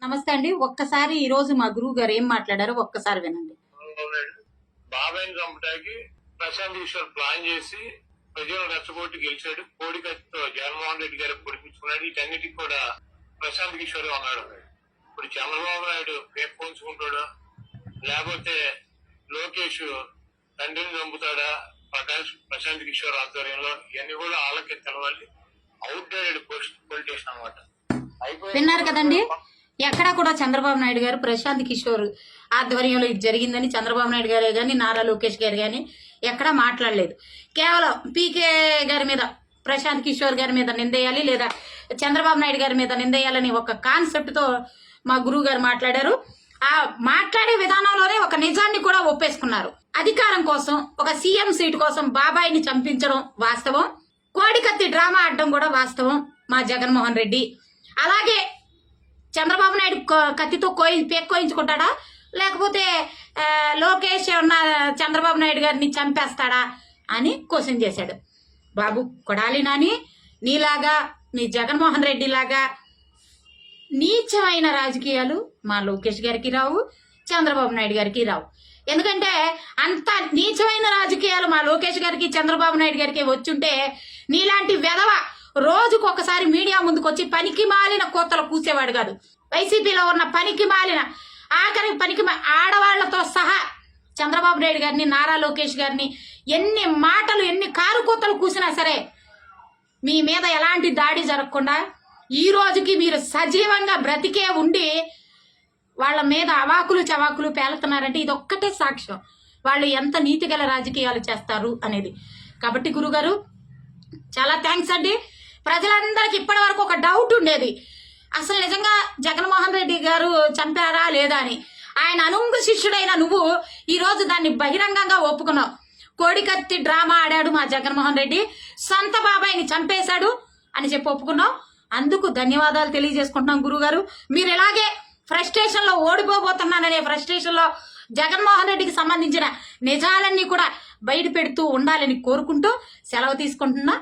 నమస్తే అండి. ఒక్కసారి ఈ రోజు మా గురువు గారు ఏం మాట్లాడారో ఒక్కసారి వినండి. బాబాయ్ని చంపడానికి ప్రశాంత్ కిషోర్ ప్లాన్ చేసి ప్రజలు రెచ్చగొట్టి గెలిచాడు. కోడికత్తితో జగన్మోహన్ రెడ్డి గారు పొడిపించుకున్నాడు. వీటన్నిటికి కూడా ప్రశాంత్ కిషోర్ ఉన్నాడు. ఇప్పుడు చంద్రబాబు నాయుడు పేర్కొంచుకుంటాడా, లేకపోతే లోకేష్ తండ్రిని చంపుతాడా? ప్రశాంత్ కిషోర్ ఆధ్వర్యంలో ఇవన్నీ కూడా వాళ్ళకి తెలవాలి. అవుట్డేటెడ్ పొలిటీషియన్ అనమాట. విన్నారు కదండి. ఎక్కడా కూడా చంద్రబాబు నాయుడు గారు ప్రశాంత్ కిషోర్ ఆధ్వర్యంలో ఇది జరిగిందని చంద్రబాబు నాయుడు గారే కానీ నారా లోకేష్ గారు కానీ ఎక్కడా మాట్లాడలేదు. కేవలం పీకే గారి మీద, ప్రశాంత్ కిషోర్ గారి మీద నిందేయాలి లేదా చంద్రబాబు నాయుడు గారి మీద నిందేయాలని ఒక కాన్సెప్ట్తో మా గురువు గారు మాట్లాడారు. ఆ మాట్లాడే విధానంలోనే ఒక నిజాన్ని కూడా ఒప్పేసుకున్నారు. అధికారం కోసం, ఒక సీఎం సీటు కోసం బాబాయిని చంపించడం వాస్తవం. కోడికత్తి డ్రామా ఆడడం కూడా వాస్తవం మా జగన్మోహన్ రెడ్డి. అలాగే చంద్రబాబు నాయుడు కత్తితో పేక్కోయించుకుంటాడా, లేకపోతే లోకేష్ ఉన్న చంద్రబాబు నాయుడు గారిని చంపేస్తాడా అని క్వశ్చన్ చేశాడు. బాబు కొడాలి నాని, నీలాగా నీ జగన్మోహన్ రెడ్డి లాగా నీచమైన రాజకీయాలు మా లోకేష్ గారికి రావు, చంద్రబాబు నాయుడు గారికి రావు. ఎందుకంటే అంత నీచమైన రాజకీయాలు మా లోకేష్ గారికి, చంద్రబాబు నాయుడు గారికి వచ్చుంటే నీలాంటి వెధవ రోజుకు ఒకసారి మీడియా ముందుకు వచ్చి పనికి మాలిన కోతలు కూసేవాడు కాదు. వైసీపీలో ఉన్న పనికి మాలిన ఆఖరికి ఆడవాళ్లతో సహా చంద్రబాబు నాయుడు గారిని, నారా లోకేష్ గారిని ఎన్ని మాటలు, ఎన్ని కారు కోతలు కూసినా సరే మీ మీద ఎలాంటి దాడి జరగకుండా ఈ రోజుకి మీరు సజీవంగా బ్రతికే ఉండి వాళ్ళ మీద అవాకులు చవాకులు పేలుతున్నారంటే ఇది ఒక్కటే సాక్ష్యం వాళ్ళు ఎంత నీతిగల రాజకీయాలు చేస్తారు అనేది. కాబట్టి గురుగారు చాలా థ్యాంక్స్ అండి. ప్రజలందరికీ ఇప్పటి వరకు ఒక డౌట్ ఉండేది, అసలు నిజంగా జగన్మోహన్ రెడ్డి గారు చంపారా లేదా అని. ఆయన అనుంగు శిష్యుడైన నువ్వు ఈరోజు దాన్ని బహిరంగంగా ఒప్పుకున్నావు. కోడికత్తి డ్రామా ఆడాడు మా జగన్మోహన్ రెడ్డి, సొంత బాబాయిని చంపేశాడు అని చెప్పి ఒప్పుకున్నావు. అందుకు ధన్యవాదాలు తెలియజేసుకుంటున్నాం గురుగారు. మీరు ఇలాగే ఫ్రస్ట్రేషన్లో ఓడిపోబోతున్నాననే ఫ్రస్ట్రేషన్లో జగన్మోహన్ రెడ్డికి సంబంధించిన నిజాలన్నీ కూడా బయట పెడుతూ ఉండాలని కోరుకుంటూ సెలవు తీసుకుంటున్నా.